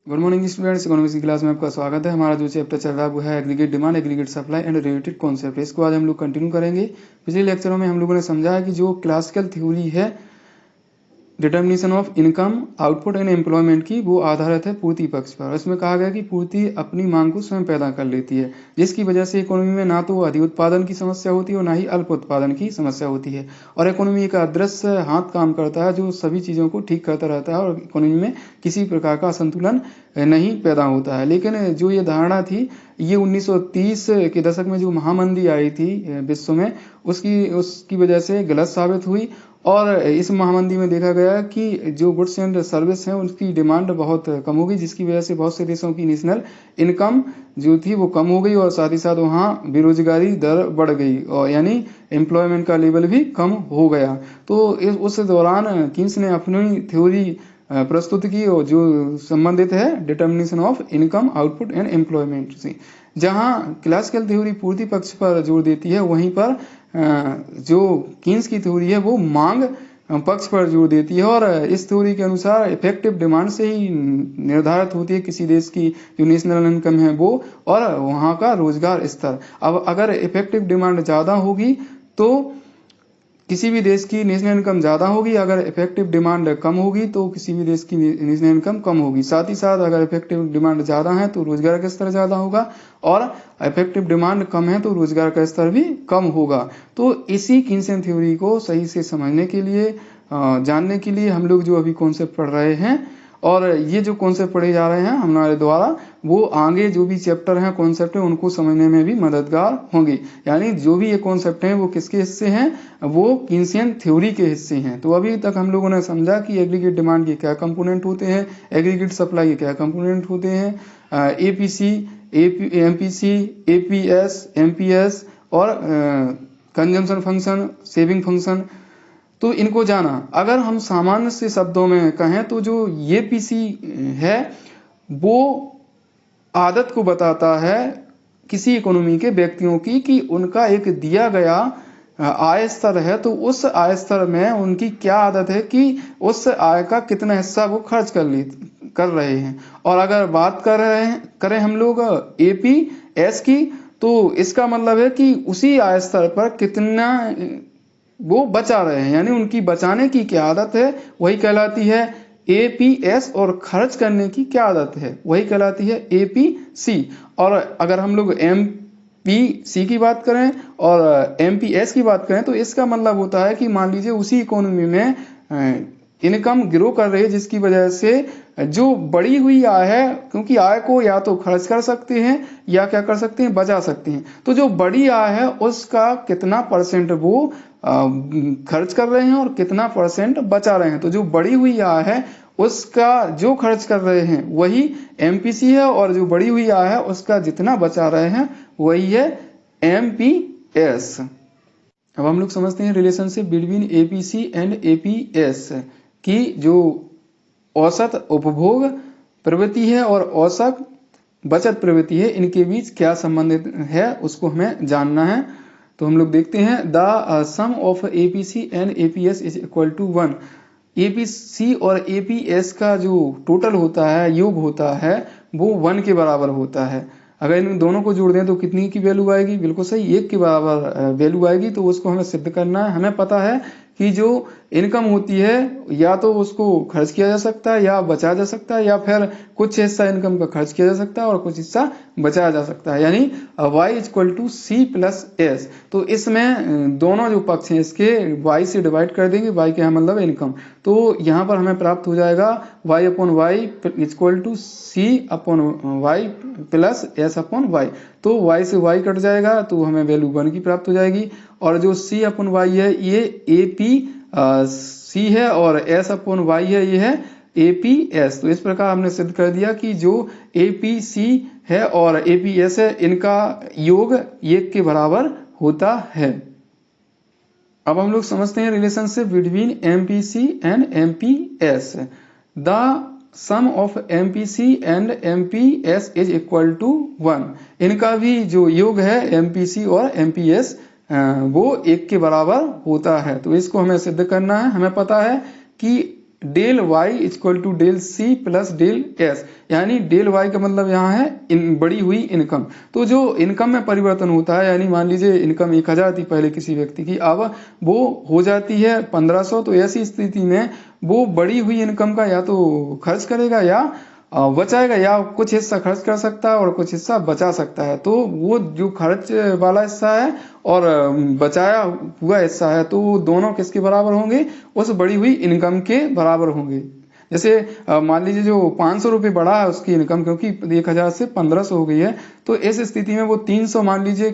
Good morning students, economics की class में आपका स्वागत है। हमारा जो चैप्टर चल रहा है वो है aggregate demand, aggregate supply and related concept. इसको आज हम लोग कंटिन्यू करेंगे। पिछले लेक्चरों में हम लोगों ने समझा है कि जो क्लासिकल थ्योरी है determination of income, output and employment की, वो आधारित है पूर्ति पक्ष पर। इसमें कहा गया कि पूर्ति अपनी मांग को स्वयं पैदा कर लेती है, जिसकी वजह से इकोनॉमी में ना तो अधिक उत्पादन की समस्या होती है और ना ही अल्प उत्पादन की समस्या होती है। और इकोनॉमी एक अदृश्य हाथ काम करता है जो सभी चीज़ों को ठीक करता रहता है और इकोनॉमी में किसी प्रकार का असंतुलन नहीं पैदा होता है। लेकिन जो ये धारणा थी, ये 1930 के दशक में जो महामंदी आई थी विश्व में, उसकी वजह से गलत साबित हुई। और इस महामंदी में देखा गया कि जो गुड्स एंड सर्विस हैं उनकी डिमांड बहुत कम हो गई, जिसकी वजह से बहुत से देशों की नेशनल इनकम जो थी वो कम हो गई और साथ ही साथ वहाँ बेरोजगारी दर बढ़ गई और यानी एम्प्लॉयमेंट का लेवल भी कम हो गया। तो उस दौरान कीन्स ने अपनी थ्योरी प्रस्तुत की और जो संबंधित है determination of income, output and employment से। जहाँ क्लासिकल थ्योरी पूर्ति पक्ष पर जोर देती है, वहीं पर जो कीन्स की थ्योरी है वो मांग पक्ष पर जोर देती है। और इस थ्योरी के अनुसार इफेक्टिव डिमांड से ही निर्धारित होती है किसी देश की जो नेशनल इनकम है वो और वहाँ का रोजगार स्तर। अब अगर इफेक्टिव डिमांड ज़्यादा होगी तो किसी भी देश की नेशनल इनकम ज़्यादा होगी, अगर इफेक्टिव डिमांड कम होगी तो किसी भी देश की नेशनल इनकम कम होगी। साथ ही साथ अगर इफेक्टिव डिमांड ज़्यादा है तो रोजगार का स्तर ज़्यादा होगा और इफेक्टिव डिमांड कम है तो रोजगार का स्तर भी कम होगा। तो इसी कीन्सियन थ्योरी को सही से समझने के लिए, जानने के लिए हम लोग जो अभी कॉन्सेप्ट पढ़ रहे हैं, और ये जो कॉन्सेप्ट पढ़े जा रहे हैं हमारे द्वारा, वो आगे जो भी चैप्टर हैं, कॉन्सेप्ट हैं, उनको समझने में भी मददगार होंगे। यानी जो भी ये कॉन्सेप्ट हैं वो किसके हिस्से हैं, वो कीन्सियन थ्योरी के हिस्से हैं। तो अभी तक हम लोगों ने समझा कि एग्रीगेट डिमांड के क्या कंपोनेंट होते हैं, एग्रीगेट सप्लाई के क्या कंपोनेंट होते हैं, एपीसी, एमपीसी, एपीएस, एमपीएस और कंजम्पशन फंक्शन, सेविंग फंक्शन। तो इनको जाना। अगर हम सामान्य से शब्दों में कहें तो जो ये पीसी है वो आदत को बताता है किसी इकोनॉमी के व्यक्तियों की कि उनका एक दिया गया आय स्तर है, तो उस आय स्तर में उनकी क्या आदत है कि उस आय का कितना हिस्सा वो खर्च कर रहे हैं। और अगर बात करें हम लोग एपीएस की, तो इसका मतलब है कि उसी आय स्तर पर कितना वो बचा रहे हैं, यानी उनकी बचाने की क्या आदत है वही कहलाती है एपीएस, और खर्च करने की क्या आदत है वही कहलाती है एपीसी। और अगर हम लोग एमपीसी की बात करें और एमपीएस की बात करें तो इसका मतलब होता है कि मान लीजिए उसी इकोनॉमी में इनकम ग्रो कर रही है, जिसकी वजह से जो बढ़ी हुई आय है, क्योंकि आय को या तो खर्च कर सकते हैं या क्या कर सकते हैं, बचा सकते हैं। तो जो बड़ी आय है उसका कितना परसेंट वो खर्च कर रहे हैं और कितना परसेंट बचा रहे हैं। तो जो बढ़ी हुई आय है उसका जो खर्च कर रहे हैं वही एमपीसी है, और जो बढ़ी हुई आय है उसका जितना बचा रहे हैं वही है एमपीएस। अब हम लोग समझते हैं relationship between APC and APS की। जो औसत उपभोग प्रवृत्ति है और औसत बचत प्रवृत्ति है, इनके बीच क्या संबंधित है उसको हमें जानना है। तो हम लोग देखते हैं the sum of APC and APS is equal to 1। APC और एपीएस का जो टोटल होता है, योग होता है, वो 1 के बराबर होता है। अगर इन दोनों को जोड़ दें तो कितनी की वैल्यू आएगी, बिल्कुल सही 1 के बराबर वैल्यू आएगी। तो उसको हमें सिद्ध करना है। हमें पता है कि जो इनकम होती है या तो उसको खर्च किया जा सकता है या बचाया जा सकता है, या फिर कुछ हिस्सा इनकम का खर्च किया जा सकता है और कुछ हिस्सा बचाया जा सकता है, यानी y equal to C plus S. तो इसमें दोनों जो पक्ष हैं इसके y से डिवाइड कर देंगे। y का मतलब इनकम, तो यहाँ पर हमें प्राप्त हो जाएगा y upon Y equal to C upon Y plus S upon Y. तो y से y कट जाएगा तो हमें वैल्यू 1 की प्राप्त हो जाएगी। और जो c अपॉन वाई है ये ए पी सी है और s अपॉन वाई है ये है एपीएस। तो इस प्रकार हमने सिद्ध कर दिया कि जो एपीसी है और एपीएस है, इनका योग 1 के बराबर होता है। अब हम लोग समझते हैं relationship between MPC and MPS. The sum of MPC and MPS is equal to 1। इनका भी जो योग है एमपीसी और एमपीएस वो 1 के बराबर होता है। तो इसको हमें सिद्ध करना है। हमें पता है कि del Y equal to del C plus del S, यानी डेल वाई का मतलब यहाँ है बढ़ी हुई इनकम। तो जो इनकम में परिवर्तन होता है, यानी मान लीजिए इनकम 1000 थी पहले किसी व्यक्ति की, अब वो हो जाती है 1500, तो ऐसी स्थिति में वो बढ़ी हुई इनकम का या तो खर्च करेगा या बचाएगा, या कुछ हिस्सा खर्च कर सकता है और कुछ हिस्सा बचा सकता है। तो वो जो खर्च वाला हिस्सा है और बचाया हुआ हिस्सा है, तो वो दोनों किसके बराबर होंगे? उस बढ़ी हुई इनकम के बराबर होंगे। जैसे मान लीजिए जो 500 रुपये बढ़ा है उसकी इनकम, क्योंकि 1000 से 1500 हो गई है, तो इस स्थिति में वो 300 मान लीजिए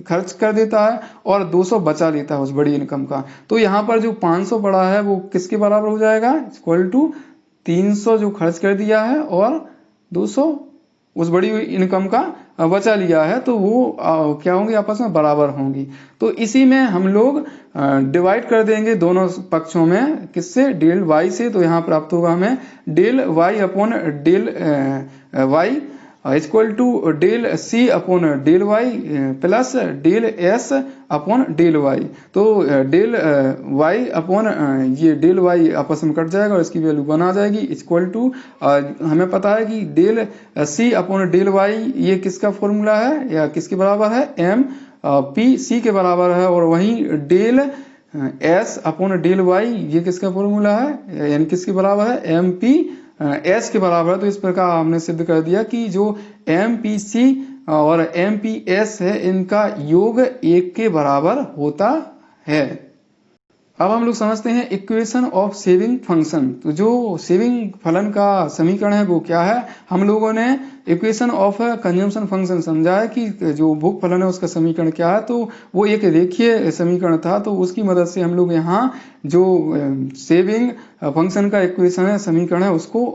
खर्च कर देता है और 200 बचा लेता है उस बड़ी इनकम का। तो यहाँ पर जो 500 बढ़ा है वो किसके बराबर हो जाएगा? इक्वल टू 300 जो खर्च कर दिया है और 200 उस बड़ी हुई इनकम का बचा लिया है, तो वो क्या होंगे? आपस में बराबर होंगी। तो इसी में हम लोग डिवाइड कर देंगे दोनों पक्षों में, किससे? डेल वाई से। तो यहाँ प्राप्त होगा हमें del Y upon del Y equal to del C upon del Y plus del S upon del Y. तो डेल वाई अपॉन ये डेल वाई आपस में कट जाएगा और इसकी वैल्यू 1 आ जाएगी इक्वल टू, हमें पता है कि del C upon del Y ये किसका फॉर्मूला है या किसके बराबर है? एम पी सी के बराबर है। और वहीं del S upon del Y ये किसका फॉर्मूला है, यानी किसके बराबर है? एम पी एस के बराबर है। तो इस प्रकार हमने सिद्ध कर दिया कि जो एम पी सी और एम पी एस है इनका योग 1 के बराबर होता है। अब हम लोग समझते हैं इक्वेशन ऑफ सेविंग फंक्शन। तो जो सेविंग फलन का समीकरण है वो क्या है? हम लोगों ने इक्वेशन ऑफ कंजम्पशन फंक्शन समझा है कि जो भोग फलन है उसका समीकरण क्या है। तो वो एक रेखीय समीकरण था, तो उसकी मदद से हम लोग यहाँ जो सेविंग फंक्शन का इक्वेशन है, समीकरण है, उसको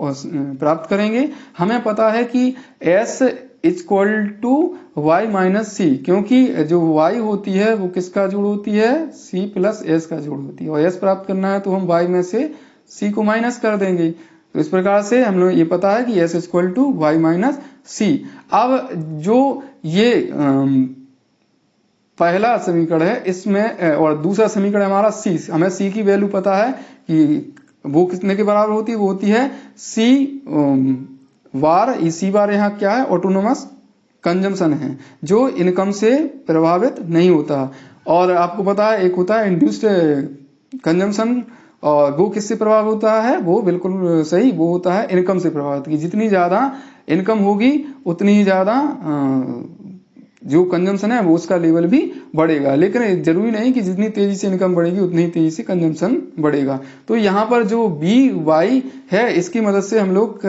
प्राप्त करेंगे। हमें पता है कि S equal to Y minus C, क्योंकि जो y होती है वो किसका जोड़ होती है? c प्लस एस का जोड़ होती है, और s प्राप्त करना है तो हम y में से c को माइनस कर देंगे। तो इस प्रकार से हम लोग ये पता है कि s equal to Y minus C. अब जो ये पहला समीकरण है इसमें, और दूसरा समीकरण हमारा c, हमें c की वैल्यू पता है कि वो कितने के बराबर होती है? वो होती है c बार। सी बार यहाँ क्या है? ऑटोनोमस कंजम्पशन है, जो इनकम से प्रभावित नहीं होता। और आपको पता है एक होता है इंड्यूस्ड कंजम्पशन, और वो किससे प्रभावित होता है? वो बिल्कुल सही, वो होता है इनकम से प्रभावित। की जितनी ज्यादा इनकम होगी उतनी ही ज्यादा जो कंजम्पशन है वो उसका लेवल भी बढ़ेगा। लेकिन जरूरी नहीं कि जितनी तेजी से इनकम बढ़ेगी उतनी ही तेजी से कंजम्पशन बढ़ेगा। तो यहाँ पर जो बी वाई है इसकी मदद से हम लोग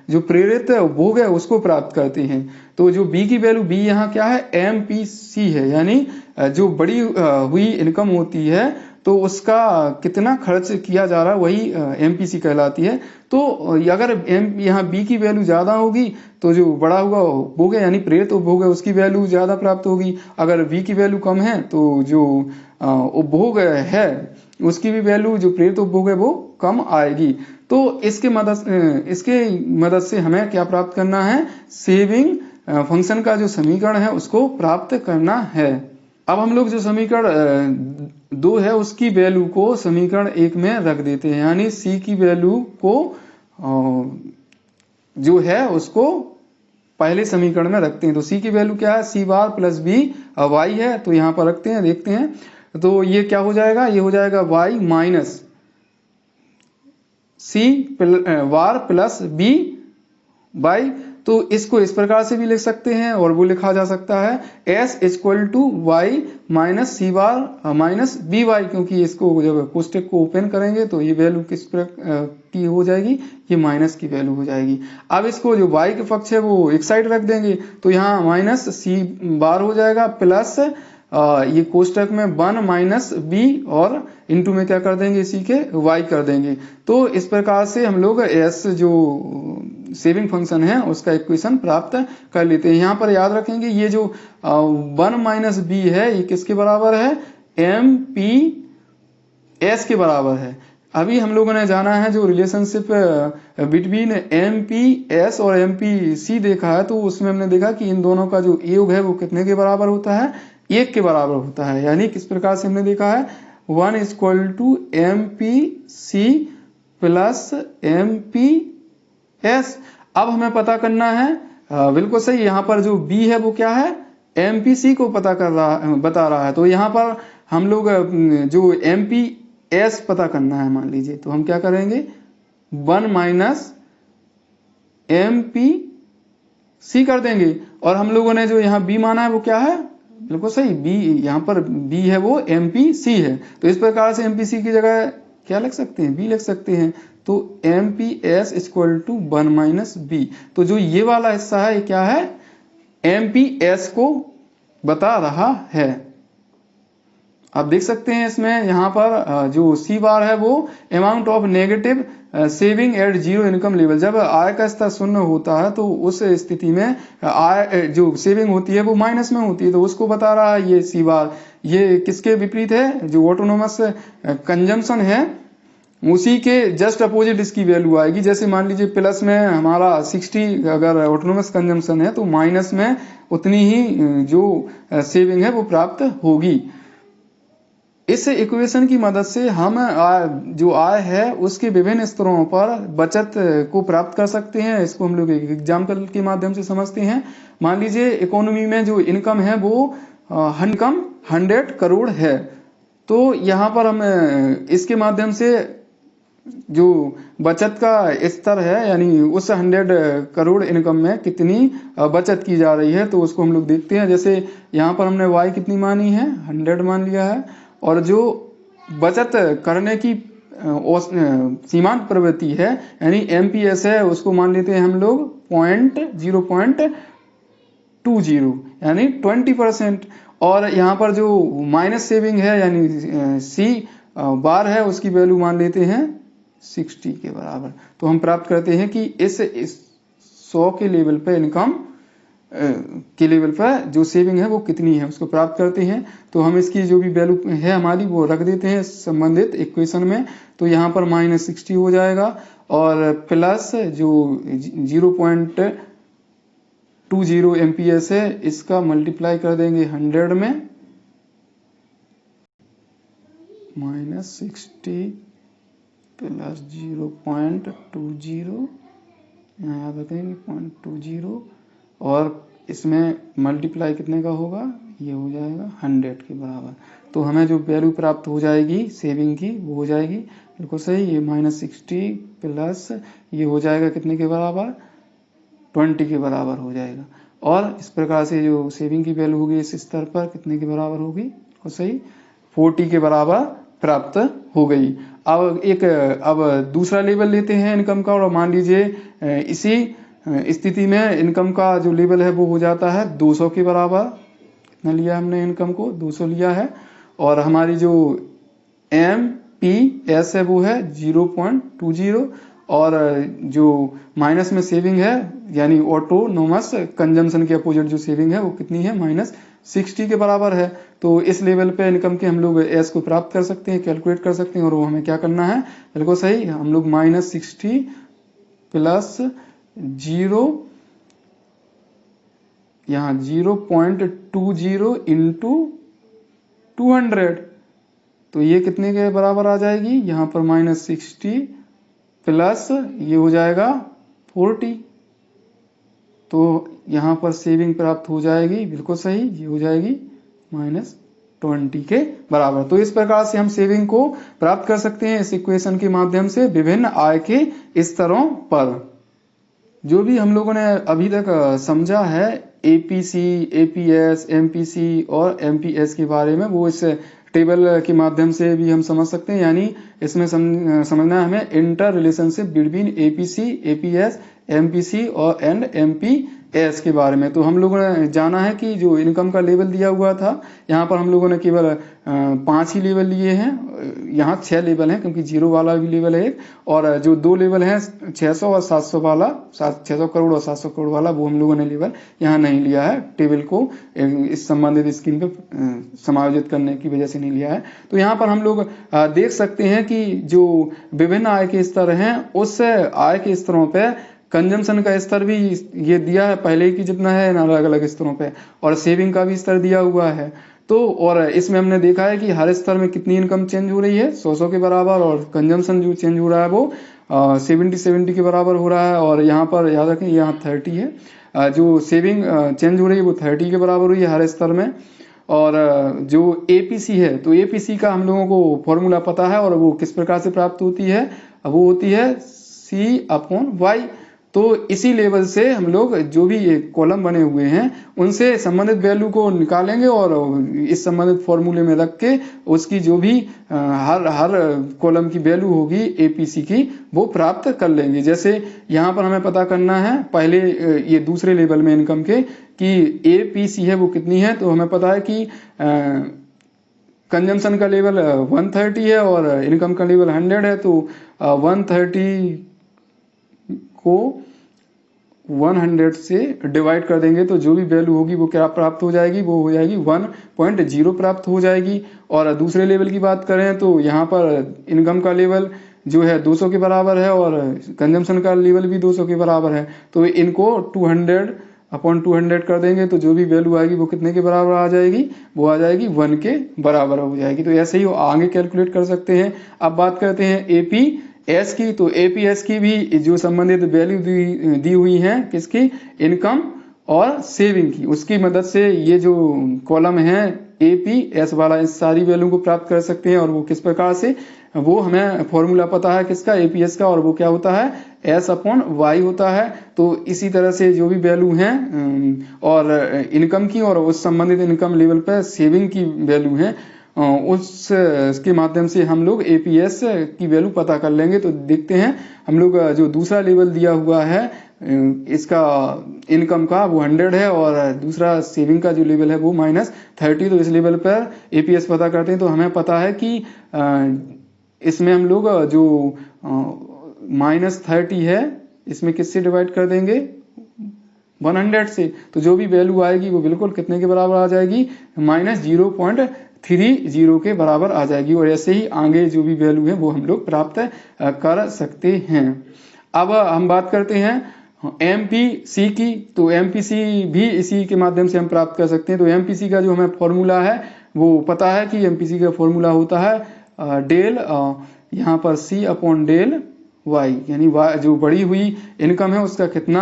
जो प्रेरित भोग है उसको प्राप्त करते हैं। तो जो बी की वैल्यू, बी यहाँ क्या है? एम पी सी है, यानी जो बड़ी हुई इनकम होती है तो उसका कितना खर्च किया जा रहा है वही एमपीसी कहलाती है। तो अगर यहाँ बी की वैल्यू ज्यादा होगी तो जो बड़ा हुआ भोग है यानी प्रेरित उपभोग है उसकी वैल्यू ज्यादा प्राप्त होगी। अगर बी की वैल्यू कम है तो जो उपभोग है उसकी भी वैल्यू, जो प्रेरित उपभोग है वो कम आएगी। तो इसके मदद से हमें क्या प्राप्त करना है? सेविंग फंक्शन का जो समीकरण है उसको प्राप्त करना है। अब हम लोग जो समीकरण 2 है उसकी वैल्यू को समीकरण 1 में रख देते हैं, यानी c की वैल्यू को जो है उसको पहले समीकरण में रखते हैं। तो c की वैल्यू क्या है? सी बार प्लस बी वाई है, तो यहाँ पर रखते हैं, देखते हैं। तो ये क्या हो जाएगा? ये हो जाएगा y माइनस सी बार प्लस बी वाई। तो इसको इस प्रकार से भी लिख सकते हैं और वो लिखा जा सकता है s equal to Y minus C bar minus B Y, क्योंकि इसको जब कोष्टक को ओपन करेंगे तो ये वैल्यू किस प्रकार की हो जाएगी? ये माइनस की वैल्यू हो जाएगी। अब इसको जो y के पक्ष है वो एक साइड रख देंगे, तो यहाँ माइनस सी बार हो जाएगा प्लस ये कोष्टक में 1 माइनस बी और इंटू में क्या कर देंगे? इसी के y कर देंगे। तो इस प्रकार से हम लोग s जो सेविंग फंक्शन है उसका इक्वेशन प्राप्त कर लेते हैं। यहाँ पर याद रखेंगे ये जो 1 माइनस बी है ये किसके बराबर है? एम पी एस के बराबर है। अभी हम लोगों ने जाना है जो relationship between M P S और एम पी सी देखा है, तो उसमें हमने देखा कि इन दोनों का जो योग है वो कितने के बराबर होता है? 1 के बराबर होता है। यानी किस प्रकार से हमने देखा है? 1 equal to M P C plus MPS। अब हमें पता करना है, बिल्कुल सही, यहाँ पर जो B है वो क्या है, MPC को बता रहा है। तो यहाँ पर हम लोग जो MPS पता करना है मान लीजिए, तो हम क्या करेंगे, 1 माइनस MPC कर देंगे। और हम लोगों ने जो यहाँ B माना है वो क्या है, बिल्कुल सही, B, यहाँ पर B है वो MPC है। तो इस प्रकार से MPC की जगह क्या लिख सकते हैं, B लिख सकते हैं। तो MPS equal to 1 minus B। तो जो ये वाला हिस्सा है ये क्या है, MPS को बता रहा है। आप देख सकते हैं इसमें यहाँ पर जो C बार है वो amount of negative saving at zero income level. जब आय का स्तर शून्य होता है तो उस स्थिति में आय जो सेविंग होती है वो माइनस में होती है, तो उसको बता रहा है ये C बार। ये किसके विपरीत है, जो ऑटोनोमस कंजम्पशन है उसी के जस्ट अपोजिट इसकी वैल्यू आएगी। जैसे मान लीजिए प्लस में हमारा 60 अगर ऑटोनोमस कंजम्पशन है तो माइनस में उतनी ही जो सेविंग है वो प्राप्त होगी। इस इक्वेशन की मदद से हम जो आय है उसके विभिन्न स्तरों पर बचत को प्राप्त कर सकते हैं। इसको हम लोग एक एग्जाम्पल के माध्यम से समझते हैं। मान लीजिए इकोनॉमी में जो इनकम है वो 100 करोड़ है, तो यहाँ पर हम इसके माध्यम से जो बचत का स्तर है यानी उस 100 करोड़ इनकम में कितनी बचत की जा रही है तो उसको हम लोग देखते हैं। जैसे यहाँ पर हमने y कितनी मानी है, 100 मान लिया है, और जो बचत करने की सीमांत प्रवृत्ति है यानी MPS है उसको मान लेते हैं हम लोग 0.20 यानी 20%। और यहाँ पर जो माइनस सेविंग है यानी C बार है उसकी वैल्यू मान लेते हैं 60 के बराबर। तो हम प्राप्त करते हैं कि इस 100 के लेवल पे इनकम के लेवल पर जो सेविंग है वो कितनी है उसको प्राप्त करते हैं। तो हम इसकी जो भी वैल्यू है हमारी वो रख देते हैं संबंधित इक्वेशन में। तो यहाँ पर -60 हो जाएगा और प्लस जो 0.20 MPS है इसका मल्टीप्लाई कर देंगे 100 में, -60 प्लस 0.20 यहाँ याद रखेंगे 0.20 और इसमें मल्टीप्लाई कितने का होगा, ये हो जाएगा 100 के बराबर। तो हमें जो वैल्यू प्राप्त हो जाएगी सेविंग की वो हो जाएगी बिल्कुल सही, ये -60 प्लस ये हो जाएगा कितने के बराबर, 20 के बराबर हो जाएगा। और इस प्रकार से जो सेविंग की वैल्यू होगी इस स्तर पर कितने के बराबर होगी, बिल्कुल सही 40 के बराबर प्राप्त हो गई। अब दूसरा लेवल लेते हैं इनकम का, और मान लीजिए इसी स्थिति में इनकम का जो लेवल है वो हो जाता है 200 के बराबर। कितना लिया हमने इनकम को, 200 लिया है। और हमारी जो MPS है वो है 0.20 और जो माइनस में सेविंग है यानी ऑटोनोमस कंजम्पशन के अपोजिट जो सेविंग है वो कितनी है, -60 के बराबर है। तो इस लेवल पे इनकम के हम लोग S को प्राप्त कर सकते हैं, कैलकुलेट कर सकते हैं। और वो हमें क्या करना है, बिल्कुल सही, हम लोग -60 प्लस 0 यहाँ 0.20 इंटू 200 तो ये कितने के बराबर आ जाएगी, यहाँ पर -60 प्लस ये हो जाएगा 40। तो यहाँ पर सेविंग प्राप्त हो जाएगी, बिल्कुल सही, ये हो जाएगी -20 के बराबर। तो इस प्रकार से हम सेविंग को प्राप्त कर सकते हैं इस इक्वेशन के माध्यम से विभिन्न आय के स्तरों पर। जो भी हम लोगों ने अभी तक समझा है APC, APS, MPC और MPS के बारे में, वो इस टेबल के माध्यम से भी हम समझ सकते हैं। यानी इसमें समझना है हमें inter relationship between APC, APS, MPC और MPS के बारे में। तो हम लोगों ने जाना है कि जो इनकम का लेवल दिया हुआ था यहाँ पर हम लोगों ने केवल 5 ही लेवल लिए हैं, यहाँ 6 लेवल हैं क्योंकि 0 वाला भी लेवल है एक, और जो 2 लेवल हैं 600 और 700 वाला, 600 करोड़ और 700 करोड़ वाला, वो हम लोगों ने लेवल यहाँ नहीं लिया है, टेबल को इस संबंधित स्क्रीन पर समायोजित करने की वजह से नहीं लिया है। तो यहाँ पर हम लोग देख सकते हैं कि जो विभिन्न आय के स्तर हैं उस आय के स्तरों पर कंजम्पशन का स्तर भी ये दिया है पहले की जितना है अलग अलग स्तरों पे, और सेविंग का भी स्तर दिया हुआ है। तो और इसमें हमने देखा है कि हर स्तर में कितनी इनकम चेंज हो रही है, 100 के बराबर, और कंजम्पशन जो चेंज हो रहा है वो 70 के बराबर हो रहा है। और यहाँ पर याद रखें यहाँ 30 है, जो सेविंग चेंज हो रही है वो 30 के बराबर हुई है हर स्तर में। और जो एपीसी है, तो एपीसी का हम लोगों को फॉर्मूला पता है और वो किस प्रकार से प्राप्त होती है, वो होती है C/Y। तो इसी लेवल से हम लोग जो भी कॉलम बने हुए हैं उनसे संबंधित वैल्यू को निकालेंगे और इस संबंधित फॉर्मूले में रख के उसकी जो भी हर कॉलम की वैल्यू होगी एपीसी की वो प्राप्त कर लेंगे। जैसे यहाँ पर हमें पता करना है पहले ये दूसरे लेवल में इनकम के कि एपीसी है वो कितनी है, तो हमें पता है कि कंजम्पशन का लेवल 130 है और इनकम का लेवल 100 है। तो 130 को 100 से डिवाइड कर देंगे तो जो भी वैल्यू होगी वो क्या प्राप्त हो जाएगी, वो हो जाएगी 1.0 प्राप्त हो जाएगी। और दूसरे लेवल की बात करें तो यहाँ पर इनकम का लेवल जो है 200 के बराबर है और कंजम्पशन का लेवल भी 200 के बराबर है। तो इनको 200/200 कर देंगे तो जो भी वैल्यू आएगी वो कितने के बराबर आ जाएगी, वो आ जाएगी 1 के बराबर हो जाएगी। तो ऐसे ही आगे कैलकुलेट कर सकते हैं। अब बात करते हैं एपीएस की। तो एपीएस की भी जो संबंधित वैल्यू दी हुई है किसकी, इनकम और सेविंग की, उसकी मदद से ये जो कॉलम है एपीएस वाला इस सारी वैल्यू को प्राप्त कर सकते हैं। और वो किस प्रकार से, वो हमें फॉर्मूला पता है किसका, एपीएस का, और वो क्या होता है S/Y होता है। तो इसी तरह से जो भी वैल्यू है और इनकम की और उस संबंधित इनकम लेवल पर सेविंग की वैल्यू है उसके माध्यम से हम लोग एपीएस की वैल्यू पता कर लेंगे। तो देखते हैं हम लोग जो दूसरा लेवल दिया हुआ है इसका इनकम का वो 100 है और दूसरा सेविंग का जो लेवल है वो -30। तो इस लेवल पर एपीएस पता करते हैं तो हमें पता है कि इसमें हम लोग जो -30 है इसमें किससे डिवाइड कर देंगे, 100 से। तो जो भी वैल्यू आएगी वो बिल्कुल कितने के बराबर आ जाएगी, -0.30 के बराबर आ जाएगी। और ऐसे ही आगे जो भी वैल्यू है वो हम लोग प्राप्त कर सकते हैं। अब हम बात करते हैं एमपीसी की। तो एमपीसी भी इसी के माध्यम से हम प्राप्त कर सकते हैं। तो एमपीसी का जो हमें फॉर्मूला है वो पता है कि एमपीसी का फॉर्मूला होता है डेल यहाँ पर C/del y, यानी जो बढ़ी हुई इनकम है उसका कितना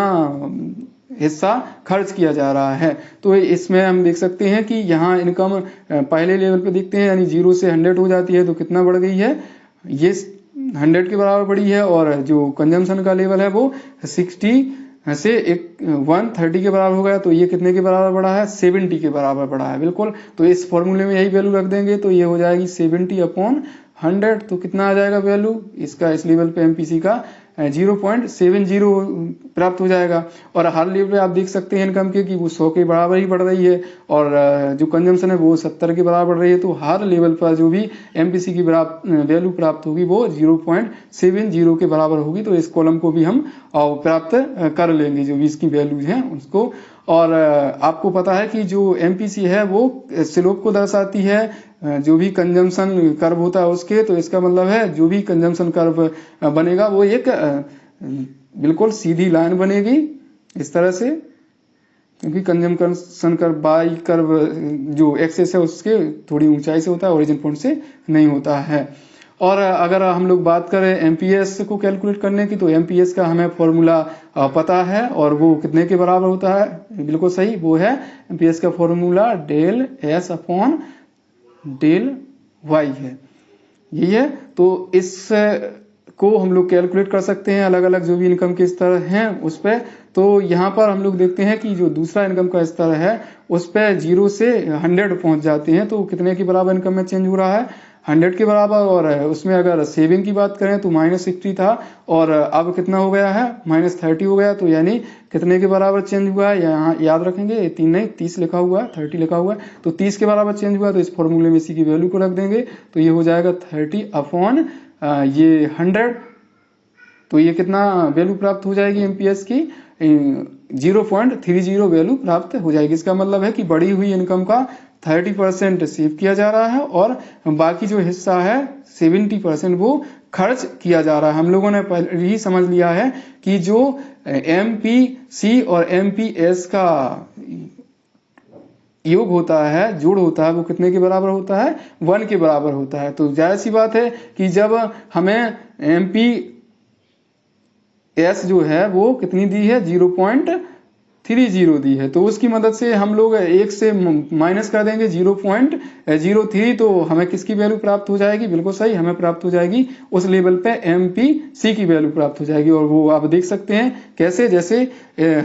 हिस्सा खर्च किया जा रहा है। तो इसमें हम देख सकते हैं कि यहाँ इनकम पहले लेवल पे देखते हैं यानी 0 से 100 हो जाती है तो कितना बढ़ गई है, ये 100 के बराबर बढ़ी है। और जो कंजम्पशन का लेवल है वो 60 से 130 के बराबर हो गया। तो ये कितने के बराबर बढ़ा है, 70 के बराबर बढ़ा है बिल्कुल। तो इस फॉर्मूले में यही वैल्यू रख देंगे तो ये हो जाएगी 70/100। तो कितना आ जाएगा वैल्यू इसका, इस लेवल पे एमपीसी का 0.70 प्राप्त हो जाएगा। और हर लेवल पे आप देख सकते हैं इनकम के कि वो 100 के बराबर ही बढ़ रही है और जो कंजम्पशन है वो 70 के बराबर बढ़ रही है। तो हर लेवल पर जो भी एमपीसी की वैल्यू प्राप्त होगी वो 0.70 के बराबर होगी। तो इस कॉलम को भी हम प्राप्त कर लेंगे जो भी इसकी वैल्यू है उसको। और आपको पता है कि जो एमपीसी है वो स्लोप को दर्शाती है जो भी कंजम्पशन कर्व होता है उसके। तो इसका मतलब है जो भी कंजम्पशन कर्व बनेगा वो एक बिल्कुल सीधी लाइन बनेगी इस तरह से, क्योंकि कंजम्पशन कर्व बाई कर्व जो एक्सेस है उसके थोड़ी ऊंचाई से होता है, ओरिजिन पॉइंट से नहीं होता है। और अगर हम लोग बात करें एमपीएस को कैलकुलेट करने की तो एमपीएस का हमें फॉर्मूला पता है और वो कितने के बराबर होता है, बिल्कुल सही, वो है एमपीएस का फॉर्मूला डेल S/del y है, यही है। तो इस को हम लोग कैलकुलेट कर सकते हैं अलग अलग जो भी इनकम के स्तर हैं उस पर। तो यहाँ पर हम लोग देखते हैं कि जो दूसरा इनकम का स्तर है उस पर 0 से 100 पहुंच जाते हैं तो कितने के बराबर इनकम में चेंज हो रहा है, 100 के बराबर। और उसमें अगर सेविंग की बात करें तो -60 था और अब कितना हो गया है, -30 हो गया। तो यानी कितने के बराबर चेंज हुआ है, यहाँ याद रखेंगे 3 नहीं 30 लिखा हुआ है, 30 लिखा हुआ है। तो 30 के बराबर चेंज हुआ तो इस फॉर्मूले में इसी की वैल्यू को रख देंगे तो ये हो जाएगा 30/100। तो ये कितना वैल्यू प्राप्त हो जाएगी एमपीएस की, 0.30 वैल्यू प्राप्त हो जाएगी। इसका मतलब है कि बढ़ी हुई इनकम का 30% सेव किया जा रहा है और बाकी जो हिस्सा है 70% वो खर्च किया जा रहा है। हम लोगों ने पहले ही समझ लिया है कि जो एमपीसी और एमपीएस का योग होता है, जोड़ होता है, वो कितने के बराबर होता है? 1 के बराबर होता है। तो जाहिर सी बात है कि जब हमें MPS जो है वो कितनी दी है? 0.30 दी है। तो उसकी मदद से हम लोग 1 से माइनस कर देंगे 0.03, तो हमें किसकी वैल्यू प्राप्त हो जाएगी? बिल्कुल सही, हमें प्राप्त हो जाएगी उस लेवल पे MPC की वैल्यू प्राप्त हो जाएगी। और वो आप देख सकते हैं कैसे, जैसे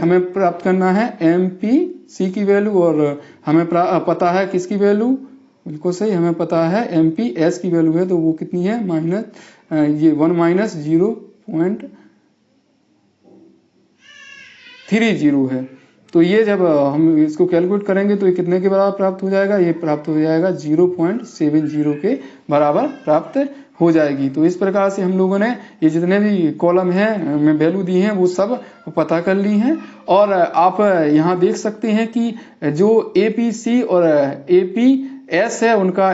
हमें प्राप्त करना है MPC की वैल्यू और हमें पता है किसकी वैल्यू? बिल्कुल सही, हमें पता है MPS की वैल्यू है, तो वो कितनी है? ये 1 माइनस 0.30 है। तो ये जब हम इसको कैलकुलेट करेंगे तो ये कितने के बराबर प्राप्त हो जाएगा? ये प्राप्त हो जाएगा 0.70 के बराबर प्राप्त हो जाएगी। तो इस प्रकार से हम लोगों ने ये जितने भी कॉलम हैं में वैल्यू दी हैं वो सब पता कर ली हैं। और आप यहाँ देख सकते हैं कि जो APC और APS है उनका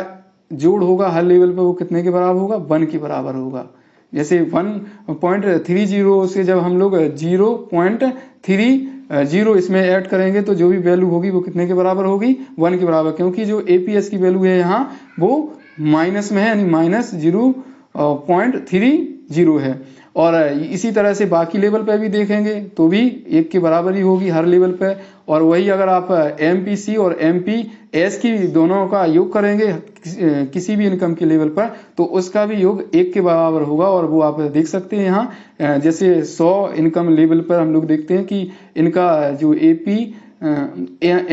जोड़ होगा हर लेवल पे, वो कितने के बराबर होगा? 1 के बराबर होगा। जैसे 1.30 से जब हम लोग 0.30 इसमें ऐड करेंगे तो जो भी वैल्यू होगी वो कितने के बराबर होगी? 1 के बराबर, क्योंकि जो APS की वैल्यू है यहाँ वो माइनस में है, यानी -0.30 है। और इसी तरह से बाकी लेवल पे भी देखेंगे तो भी 1 के बराबर ही होगी हर लेवल पे। और वही अगर आप MPC और MPS की दोनों का योग करेंगे किसी भी इनकम के लेवल पर तो उसका भी योग 1 के बराबर होगा। और वो आप देख सकते हैं यहाँ, जैसे 100 इनकम लेवल पर हम लोग देखते हैं कि इनका जो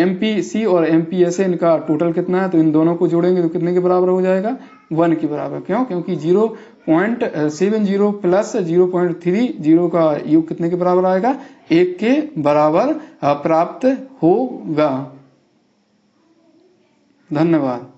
MPC और MPS है, इनका टोटल कितना है? तो इन दोनों को जोड़ेंगे तो कितने के बराबर हो जाएगा? 1 के बराबर। क्यों? क्योंकि 0.70 प्लस 0.30 का योग कितने के बराबर आएगा? 1 के बराबर प्राप्त होगा। धन्यवाद।